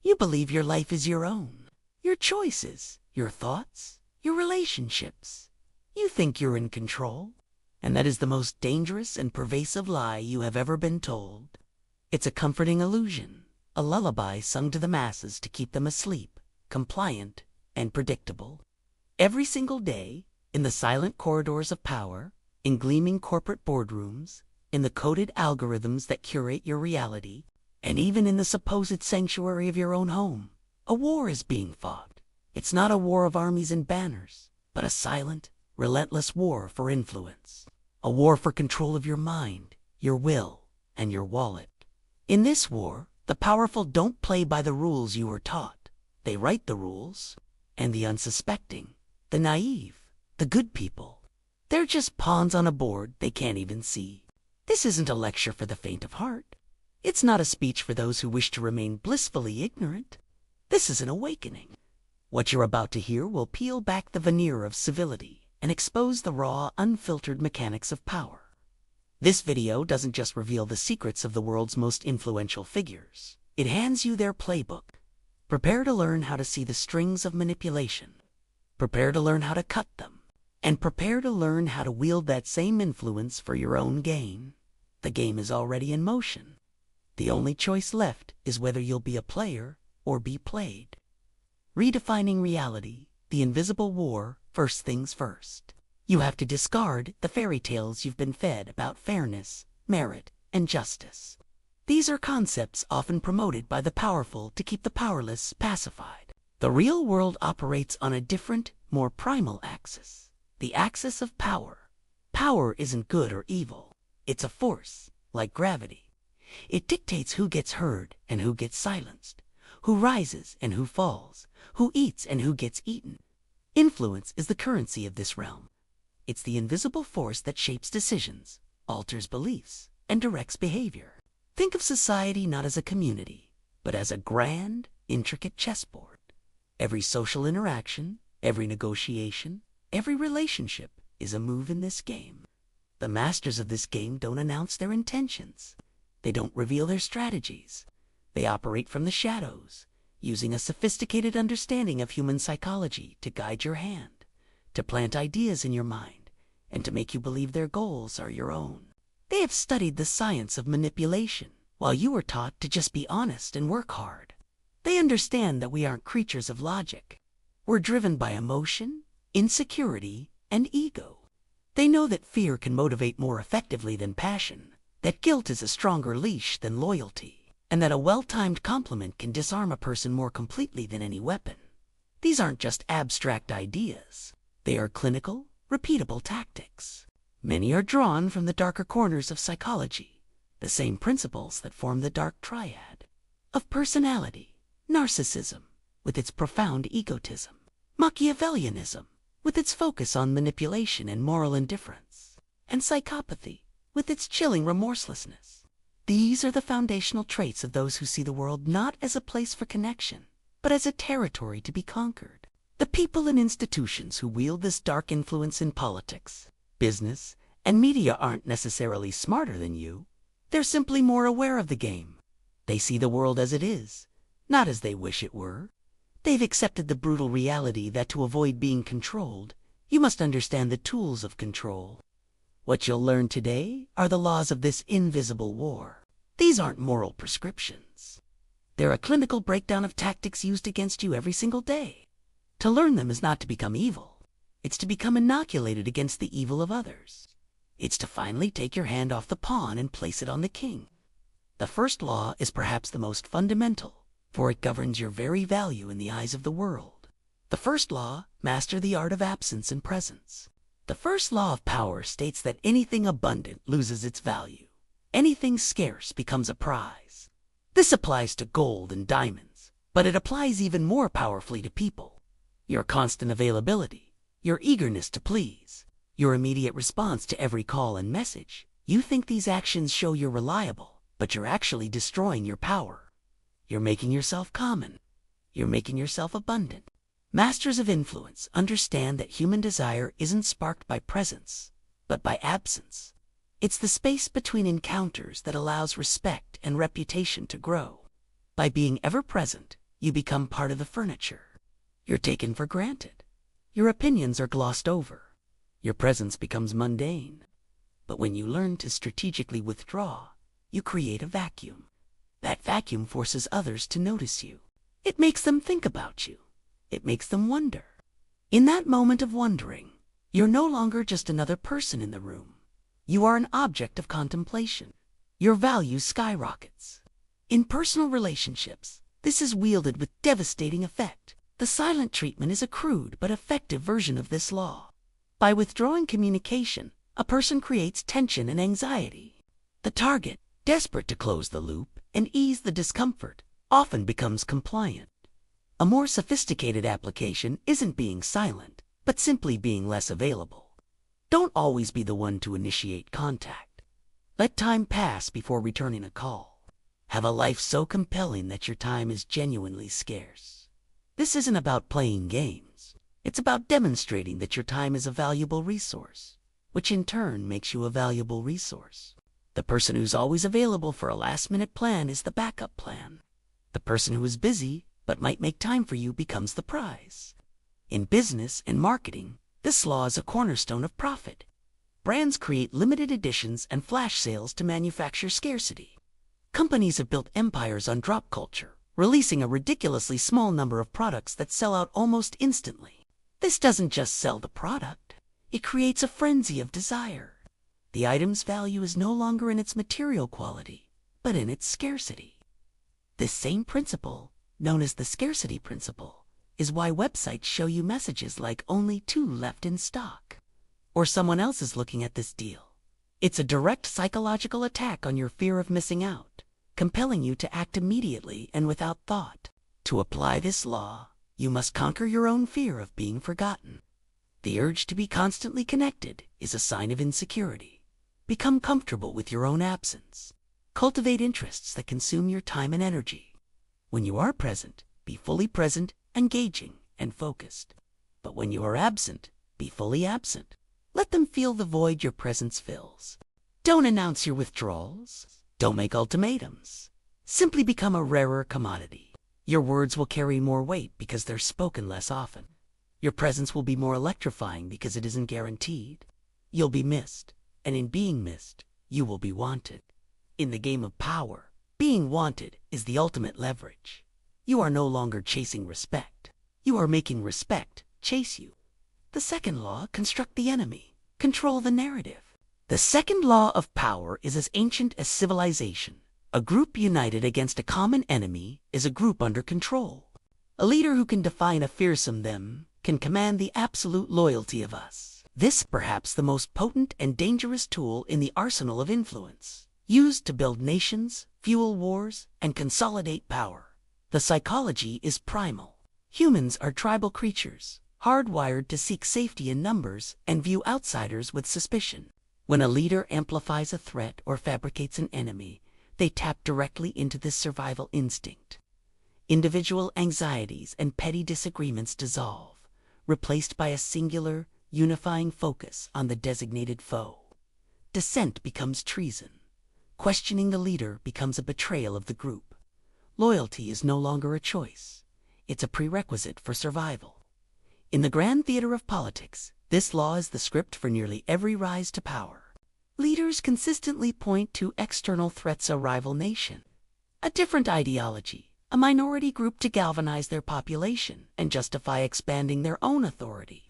You believe your life is your own. Your choices, your thoughts, your relationships. You think you're in control. And that is the most dangerous and pervasive lie you have ever been told. It's a comforting illusion, a lullaby sung to the masses to keep them asleep, compliant, and predictable. Every single day, in the silent corridors of power, in gleaming corporate boardrooms, in the coded algorithms that curate your reality, and even in the supposed sanctuary of your own home, a war is being fought. It's not a war of armies and banners, but a silent, relentless war for influence. A war for control of your mind, your will, and your wallet. In this war, the powerful don't play by the rules you were taught. They write the rules. And the unsuspecting, the naive, the good people, they're just pawns on a board they can't even see. This isn't a lecture for the faint of heart. It's not a speech for those who wish to remain blissfully ignorant. This is an awakening. What you're about to hear will peel back the veneer of civility and expose the raw, unfiltered mechanics of power. This video doesn't just reveal the secrets of the world's most influential figures. It hands you their playbook. Prepare to learn how to see the strings of manipulation. Prepare to learn how to cut them. And prepare to learn how to wield that same influence for your own gain. The game is already in motion. The only choice left is whether you'll be a player or be played. Redefining reality, the invisible war, first things first. You have to discard the fairy tales you've been fed about fairness, merit, and justice. These are concepts often promoted by the powerful to keep the powerless pacified. The real world operates on a different, more primal axis. The axis of power. Power isn't good or evil. It's a force, like gravity. It dictates who gets heard and who gets silenced, who rises and who falls, who eats and who gets eaten. Influence is the currency of this realm. It's the invisible force that shapes decisions, alters beliefs, and directs behavior. Think of society not as a community, but as a grand, intricate chessboard. Every social interaction, every negotiation, every relationship is a move in this game. The masters of this game don't announce their intentions. They don't reveal their strategies. They operate from the shadows, using a sophisticated understanding of human psychology to guide your hand, to plant ideas in your mind, and to make you believe their goals are your own. They have studied the science of manipulation, while you were taught to just be honest and work hard. They understand that we aren't creatures of logic. We're driven by emotion, insecurity, and ego. They know that fear can motivate more effectively than passion, that guilt is a stronger leash than loyalty, and that a well-timed compliment can disarm a person more completely than any weapon. These aren't just abstract ideas. They are clinical, repeatable tactics. Many are drawn from the darker corners of psychology, the same principles that form the dark triad of personality, narcissism, with its profound egotism, Machiavellianism, with its focus on manipulation and moral indifference, and psychopathy, with its chilling remorselessness. These are the foundational traits of those who see the world not as a place for connection, but as a territory to be conquered. The people and institutions who wield this dark influence in politics, business, and media aren't necessarily smarter than you. They're simply more aware of the game. They see the world as it is, not as they wish it were. They've accepted the brutal reality that to avoid being controlled, you must understand the tools of control. What you'll learn today are the laws of this invisible war. These aren't moral prescriptions. They're a clinical breakdown of tactics used against you every single day. To learn them is not to become evil. It's to become inoculated against the evil of others. It's to finally take your hand off the pawn and place it on the king. The first law is perhaps the most fundamental, for it governs your very value in the eyes of the world. The first law, master the art of absence and presence. The first law of power states that anything abundant loses its value. Anything scarce becomes a prize. This applies to gold and diamonds, but it applies even more powerfully to people. Your constant availability, your eagerness to please, your immediate response to every call and message. You think these actions show you're reliable, but you're actually destroying your power. You're making yourself common. You're making yourself abundant. Masters of influence understand that human desire isn't sparked by presence, but by absence. It's the space between encounters that allows respect and reputation to grow. By being ever present, You become part of the furniture. You're taken for granted. Your opinions are glossed over. Your presence becomes mundane. But when you learn to strategically withdraw, you create a vacuum. That vacuum forces others to notice you. It makes them think about you. It makes them wonder. In that moment of wondering, you're no longer just another person in the room. You are an object of contemplation. Your value skyrockets. In personal relationships, this is wielded with devastating effect. The silent treatment is a crude but effective version of this law. By withdrawing communication, a person creates tension and anxiety. The target, desperate to close the loop and ease the discomfort, often becomes compliant. A more sophisticated application isn't being silent, but simply being less available. Don't always be the one to initiate contact. Let time pass before returning a call. Have a life so compelling that your time is genuinely scarce. This isn't about playing games. It's about demonstrating that your time is a valuable resource, which in turn makes you a valuable resource. The person who's always available for a last-minute plan is the backup plan. The person who is busy but might make time for you becomes the prize. In business and marketing, this law is a cornerstone of profit. Brands create limited editions and flash sales to manufacture scarcity. Companies have built empires on drop culture, releasing a ridiculously small number of products that sell out almost instantly. This doesn't just sell the product, it creates a frenzy of desire. The item's value is no longer in its material quality, but in its scarcity. This same principle, known as the scarcity principle, is why websites show you messages like "only 2 left in stock," or "someone else is looking at this deal." It's a direct psychological attack on your fear of missing out, compelling you to act immediately and without thought. To apply this law, you must conquer your own fear of being forgotten. The urge to be constantly connected is a sign of insecurity. Become comfortable with your own absence. Cultivate interests that consume your time and energy. When you are present, be fully present, engaging, and focused. But when you are absent, be fully absent. Let them feel the void your presence fills. Don't announce your withdrawals. Don't make ultimatums. Simply become a rarer commodity. Your words will carry more weight because they're spoken less often. Your presence will be more electrifying because it isn't guaranteed. You'll be missed, and in being missed, you will be wanted. In the game of power, being wanted is the ultimate leverage. You are no longer chasing respect. You are making respect chase you. The second law, construct the enemy. Control the narrative. The second law of power is as ancient as civilization. A group united against a common enemy is a group under control. A leader who can define a fearsome them can command the absolute loyalty of us. This perhaps the most potent and dangerous tool in the arsenal of influence, used to build nations, fuel wars, and consolidate power. The psychology is primal. Humans are tribal creatures, hardwired to seek safety in numbers and view outsiders with suspicion. When a leader amplifies a threat or fabricates an enemy, they tap directly into this survival instinct. Individual anxieties and petty disagreements dissolve, replaced by a singular, unifying focus on the designated foe. Dissent becomes treason. Questioning the leader becomes a betrayal of the group. Loyalty is no longer a choice. It's a prerequisite for survival. In the grand theater of politics, this law is the script for nearly every rise to power. Leaders consistently point to external threats: a rival nation, a different ideology, a minority group to galvanize their population and justify expanding their own authority.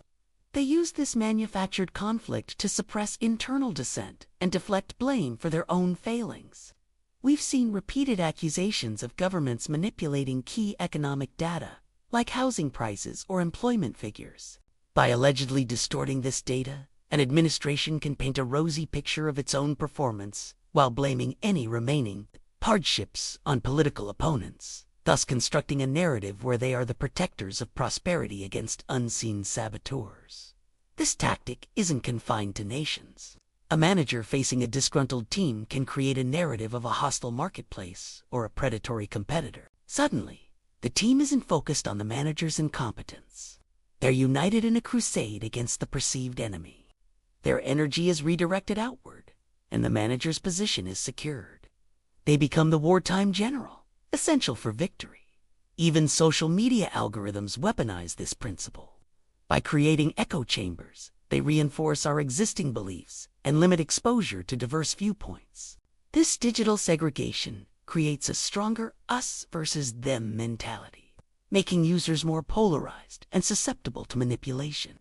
They use this manufactured conflict to suppress internal dissent and deflect blame for their own failings. We've seen repeated accusations of governments manipulating key economic data, like housing prices or employment figures. By allegedly distorting this data, an administration can paint a rosy picture of its own performance while blaming any remaining hardships on political opponents, thus constructing a narrative where they are the protectors of prosperity against unseen saboteurs. This tactic isn't confined to nations. A manager facing a disgruntled team can create a narrative of a hostile marketplace or a predatory competitor. Suddenly, the team isn't focused on the manager's incompetence. They're united in a crusade against the perceived enemy. Their energy is redirected outward, and the manager's position is secured. They become the wartime general, essential for victory. Even social media algorithms weaponize this principle. By creating echo chambers, they reinforce our existing beliefs and limit exposure to diverse viewpoints. This digital segregation creates a stronger us versus them mentality, making users more polarized and susceptible to manipulation.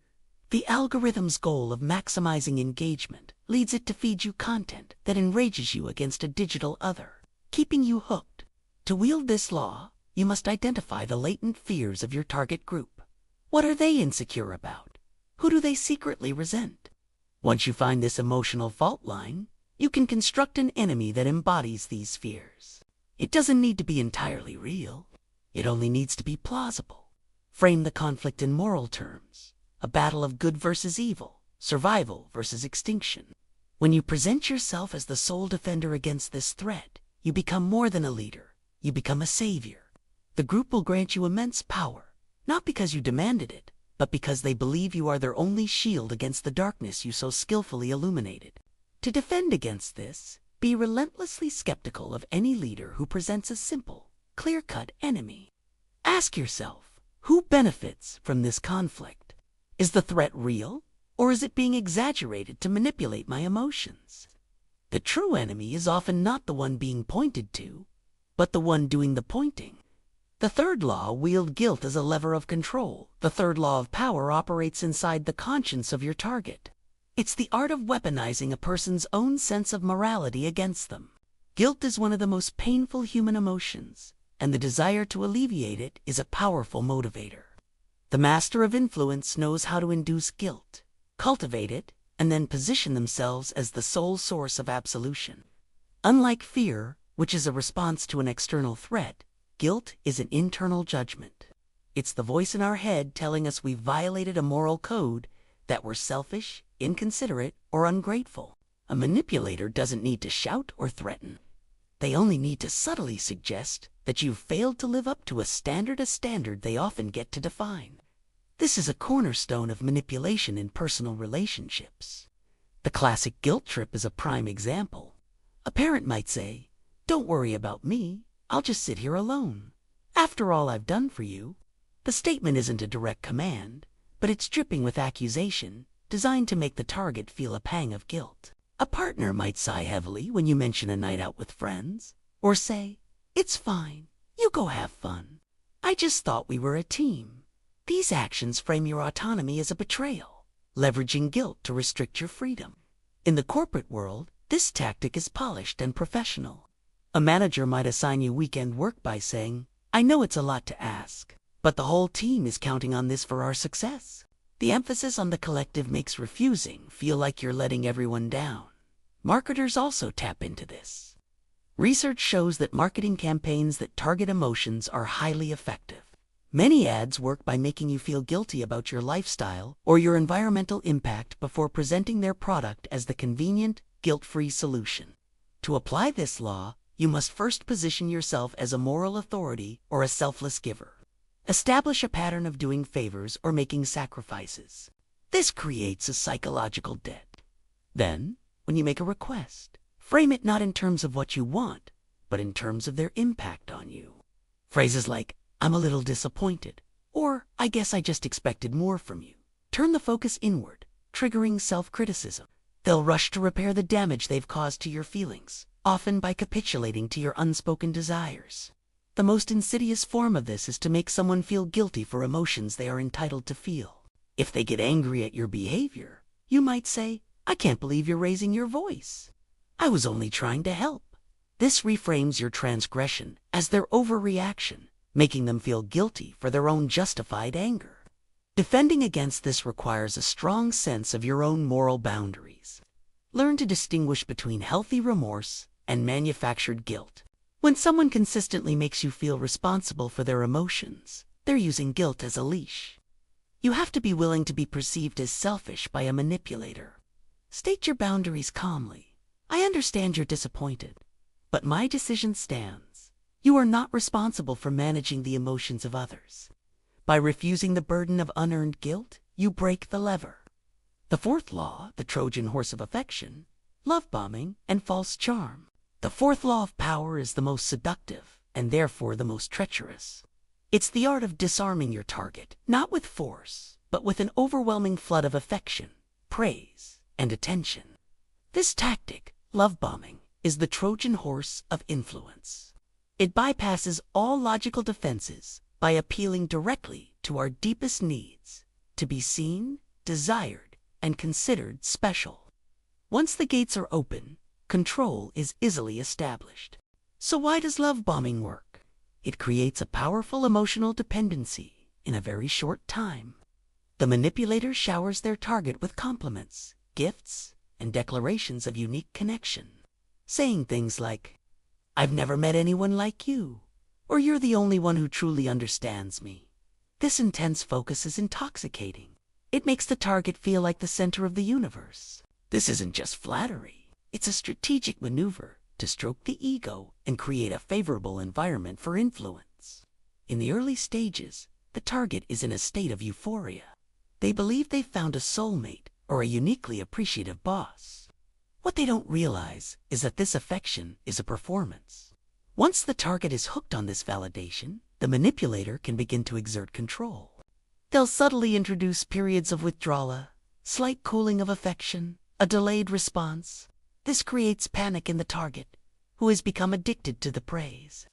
The algorithm's goal of maximizing engagement leads it to feed you content that enrages you against a digital other, keeping you hooked. To wield this law, you must identify the latent fears of your target group. What are they insecure about? Who do they secretly resent? Once you find this emotional fault line, you can construct an enemy that embodies these fears. It doesn't need to be entirely real. It only needs to be plausible. Frame the conflict in moral terms, a battle of good versus evil, survival versus extinction. When you present yourself as the sole defender against this threat, you become more than a leader. You become a savior. The group will grant you immense power, not because you demanded it, but because they believe you are their only shield against the darkness you so skillfully illuminated. To defend against this, be relentlessly skeptical of any leader who presents a simple, clear-cut enemy. Ask yourself, who benefits from this conflict? Is the threat real, or is it being exaggerated to manipulate my emotions? The true enemy is often not the one being pointed to, but the one doing the pointing. The third law wields guilt as a lever of control. The third law of power operates inside the conscience of your target. It's the art of weaponizing a person's own sense of morality against them. Guilt is one of the most painful human emotions, and the desire to alleviate it is a powerful motivator. The master of influence knows how to induce guilt, cultivate it, and then position themselves as the sole source of absolution. Unlike fear, which is a response to an external threat, guilt is an internal judgment. It's the voice in our head telling us we've violated a moral code, that we're selfish, inconsiderate, or ungrateful. A manipulator doesn't need to shout or threaten. They only need to subtly suggest that you've failed to live up to a standard they often get to define. This is a cornerstone of manipulation in personal relationships. The classic guilt trip is a prime example. A parent might say, "Don't worry about me. I'll just sit here alone. After all I've done for you." The statement isn't a direct command, but it's dripping with accusation, designed to make the target feel a pang of guilt. A partner might sigh heavily when you mention a night out with friends, or say, "It's fine. You go have fun. I just thought we were a team." These actions frame your autonomy as a betrayal, leveraging guilt to restrict your freedom. In the corporate world, this tactic is polished and professional. A manager might assign you weekend work by saying, "I know it's a lot to ask, but the whole team is counting on this for our success." The emphasis on the collective makes refusing feel like you're letting everyone down. Marketers also tap into this. Research shows that marketing campaigns that target emotions are highly effective. Many ads work by making you feel guilty about your lifestyle or your environmental impact before presenting their product as the convenient, guilt-free solution. To apply this law, you must first position yourself as a moral authority or a selfless giver. Establish a pattern of doing favors or making sacrifices. This creates a psychological debt. Then, when you make a request, frame it not in terms of what you want, but in terms of their impact on you. Phrases like, "I'm a little disappointed," or "I guess I just expected more from you," turn the focus inward, triggering self-criticism. They'll rush to repair the damage they've caused to your feelings, often by capitulating to your unspoken desires. The most insidious form of this is to make someone feel guilty for emotions they are entitled to feel. If they get angry at your behavior, you might say, "I can't believe you're raising your voice. I was only trying to help." This reframes your transgression as their overreaction, making them feel guilty for their own justified anger. Defending against this requires a strong sense of your own moral boundaries. Learn to distinguish between healthy remorse and manufactured guilt. When someone consistently makes you feel responsible for their emotions, they're using guilt as a leash. You have to be willing to be perceived as selfish by a manipulator. State your boundaries calmly. "I understand you're disappointed, but my decision stands. You are not responsible for managing the emotions of others." By refusing the burden of unearned guilt, you break the lever. The fourth law, the Trojan horse of affection, love bombing and false charm. The fourth law of power is the most seductive and therefore the most treacherous. It's the art of disarming your target, not with force, but with an overwhelming flood of affection, praise, and attention. This tactic, love bombing, is the Trojan horse of influence. It bypasses all logical defenses by appealing directly to our deepest needs, to be seen, desired, and considered special. Once the gates are open, control is easily established. So why does love bombing work? It creates a powerful emotional dependency in a very short time. The manipulator showers their target with compliments, gifts, and declarations of unique connection, saying things like, "I've never met anyone like you," or "You're the only one who truly understands me." This intense focus is intoxicating. It makes the target feel like the center of the universe. This isn't just flattery. It's a strategic maneuver to stroke the ego and create a favorable environment for influence. In the early stages, the target is in a state of euphoria. They believe they've found a soulmate or a uniquely appreciative boss. What they don't realize is that this affection is a performance. Once the target is hooked on this validation, the manipulator can begin to exert control. They'll subtly introduce periods of withdrawal, slight cooling of affection, a delayed response. This creates panic in the target, who has become addicted to the praise.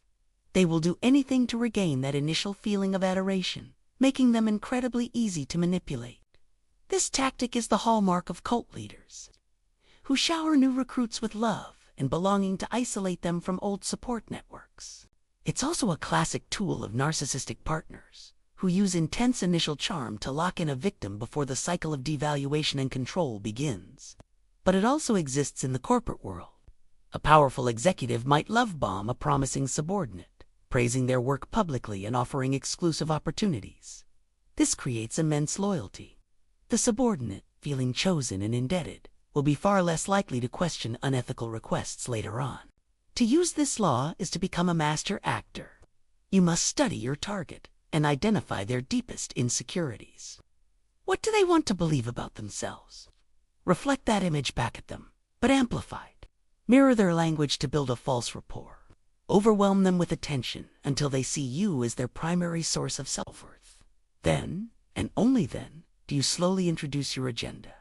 They will do anything to regain that initial feeling of adoration, making them incredibly easy to manipulate. This tactic is the hallmark of cult leaders, who shower new recruits with love and belonging to isolate them from old support networks. It's also a classic tool of narcissistic partners, who use intense initial charm to lock in a victim before the cycle of devaluation and control begins. But it also exists in the corporate world. A powerful executive might love bomb a promising subordinate, praising their work publicly and offering exclusive opportunities. This creates immense loyalty. The subordinate, feeling chosen and indebted, will be far less likely to question unethical requests later on. To use this law is to become a master actor. You must study your target and identify their deepest insecurities. What do they want to believe about themselves? Reflect that image back at them, but amplified. Mirror their language to build a false rapport. Overwhelm them with attention until they see you as their primary source of self-worth. Then, and only then, do you slowly introduce your agenda.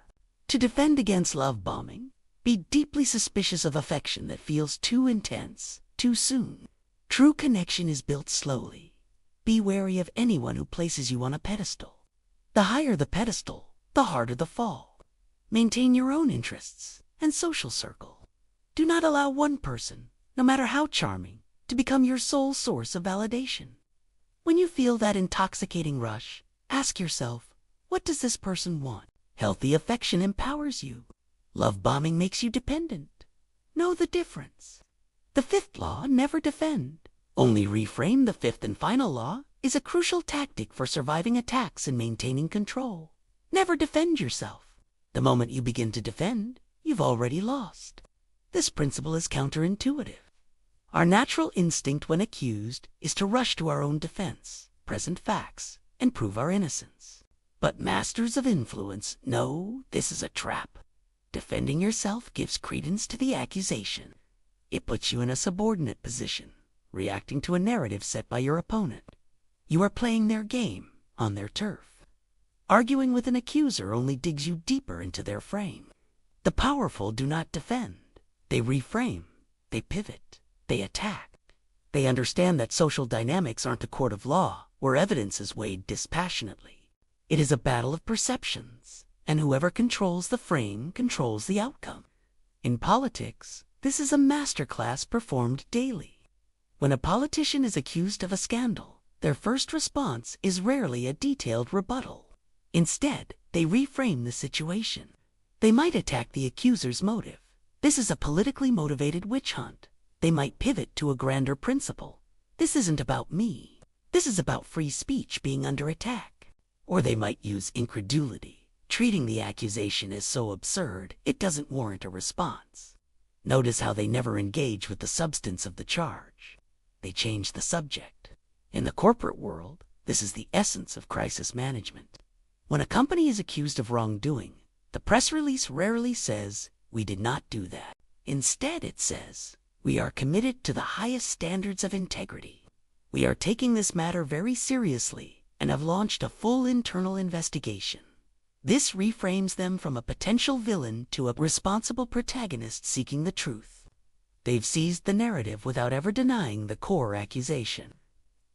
To defend against love bombing, be deeply suspicious of affection that feels too intense, too soon. True connection is built slowly. Be wary of anyone who places you on a pedestal. The higher the pedestal, the harder the fall. Maintain your own interests and social circle. Do not allow one person, no matter how charming, to become your sole source of validation. When you feel that intoxicating rush, ask yourself, what does this person want? Healthy affection empowers you. Love bombing makes you dependent. Know the difference. The fifth law, never defend. Only reframe. The fifth and final law is a crucial tactic for surviving attacks and maintaining control. Never defend yourself. The moment you begin to defend, you've already lost. This principle is counterintuitive. Our natural instinct when accused is to rush to our own defense, present facts, and prove our innocence. But masters of influence know this is a trap. Defending yourself gives credence to the accusation. It puts you in a subordinate position, reacting to a narrative set by your opponent. You are playing their game on their turf. Arguing with an accuser only digs you deeper into their frame. The powerful do not defend. They reframe. They pivot. They attack. They understand that social dynamics aren't a court of law where evidence is weighed dispassionately. It is a battle of perceptions, and whoever controls the frame controls the outcome. In politics, this is a masterclass performed daily. When a politician is accused of a scandal, their first response is rarely a detailed rebuttal. Instead, they reframe the situation. They might attack the accuser's motive. This is a politically motivated witch hunt. They might pivot to a grander principle. This isn't about me. This is about free speech being under attack. Or they might use incredulity, treating the accusation as so absurd it doesn't warrant a response. Notice how they never engage with the substance of the charge. They change the subject. In the corporate world, this is the essence of crisis management. When a company is accused of wrongdoing, the press release rarely says, "We did not do that." Instead, it says, "We are committed to the highest standards of integrity." We are taking this matter very seriously and have launched a full internal investigation. This reframes them from a potential villain to a responsible protagonist seeking the truth. They've seized the narrative without ever denying the core accusation.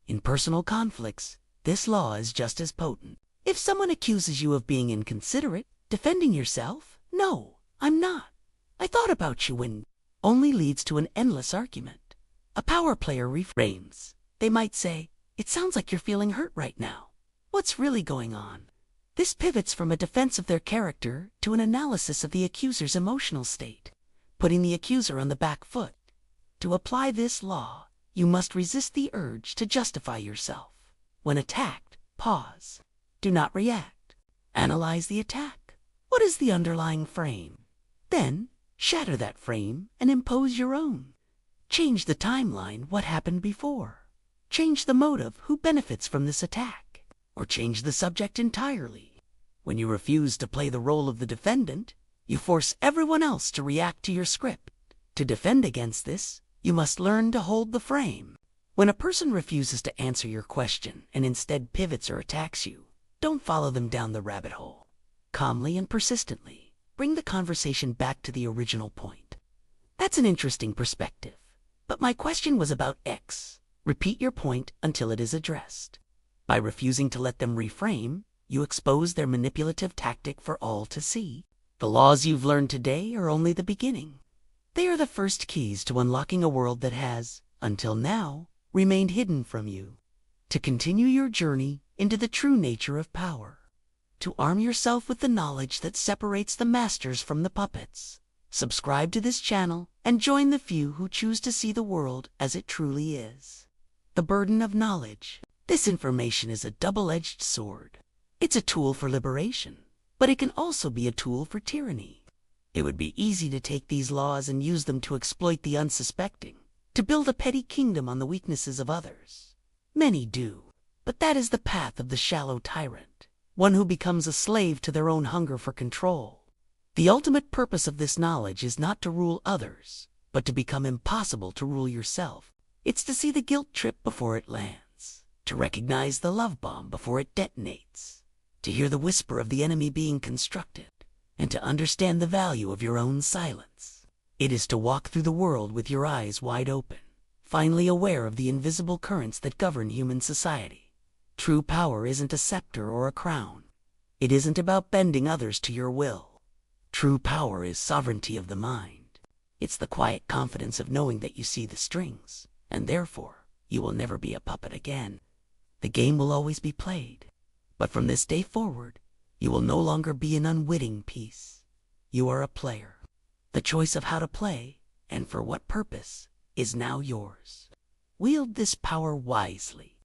In personal conflicts, this law is just as potent. If someone accuses you of being inconsiderate, defending yourself, "No, I'm not. I thought about you when," only leads to an endless argument. A power player reframes. They might say, "It sounds like you're feeling hurt right now. What's really going on?" This pivots from a defense of their character to an analysis of the accuser's emotional state, putting the accuser on the back foot. To apply this law, you must resist the urge to justify yourself. When attacked, pause. Do not react. Analyze the attack. What is the underlying frame? Then, shatter that frame and impose your own. Change the timeline, what happened before. Change the motive, who benefits from this attack. Or change the subject entirely. When you refuse to play the role of the defendant, you force everyone else to react to your script. To defend against this, you must learn to hold the frame. When a person refuses to answer your question and instead pivots or attacks you, don't follow them down the rabbit hole. Calmly and persistently, bring the conversation back to the original point. "That's an interesting perspective, but my question was about X." Repeat your point until it is addressed. By refusing to let them reframe, you expose their manipulative tactic for all to see. The laws you've learned today are only the beginning. They are the first keys to unlocking a world that has, until now, remained hidden from you. To continue your journey into the true nature of power. To arm yourself with the knowledge that separates the masters from the puppets. Subscribe to this channel and join the few who choose to see the world as it truly is. The burden of knowledge. This information is a double-edged sword. It's a tool for liberation, but it can also be a tool for tyranny. It would be easy to take these laws and use them to exploit the unsuspecting, to build a petty kingdom on the weaknesses of others. Many do, but that is the path of the shallow tyrant, one who becomes a slave to their own hunger for control. The ultimate purpose of this knowledge is not to rule others, but to become impossible to rule yourself. It's to see the guilt trip before it lands. To recognize the love bomb before it detonates, to hear the whisper of the enemy being constructed, and to understand the value of your own silence. It is to walk through the world with your eyes wide open, finally aware of the invisible currents that govern human society. True power isn't a scepter or a crown. It isn't about bending others to your will. True power is sovereignty of the mind. It's the quiet confidence of knowing that you see the strings, and therefore you will never be a puppet again. The game will always be played, but from this day forward, you will no longer be an unwitting piece. You are a player. The choice of how to play, and for what purpose, is now yours. Wield this power wisely.